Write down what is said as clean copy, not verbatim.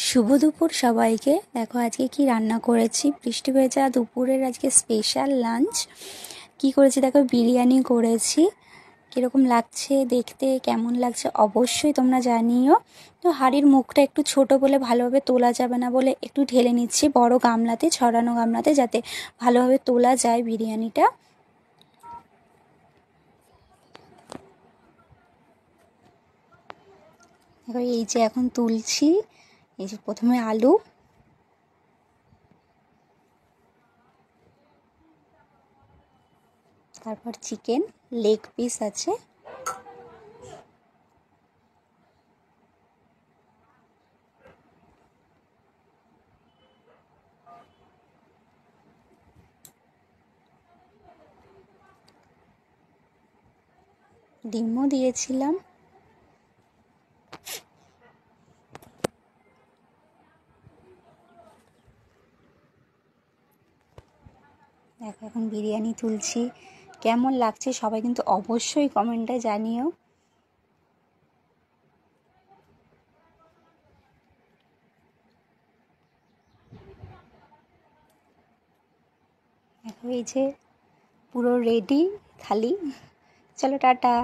শুভ দুপুর সবাইকে। দেখো আজকে কি রান্না করেছি, বৃষ্টি ভেজা দুপুরের আজকে স্পেশাল লাঞ্চ। কি করেছি দেখো, বিরিয়ানি করেছি। কীরকম লাগছে দেখতে, কেমন লাগছে অবশ্যই তোমরা জানিও। তো হাঁড়ির মুখটা একটু ছোট বলে ভালোভাবে তোলা যাবে না বলে একটু ঢেলে নিচ্ছি বড় গামলাতে, ছড়ানো গামলাতে, যাতে ভালোভাবে তোলা যায় বিরিয়ানিটা। এবার এই যে এখন তুলছি, এই যে প্রথমে আলু, তারপর চিকেন লেগ পিস আছে, ডিমও দিয়েছিলাম। দেখো এখন বিরিয়ানি তুলছি, কেমন লাগছে সবাই কিন্তু অবশ্যই কমেন্টে জানিও। দেখো এই যে পুরো রেডি থালি। চলো টাটা।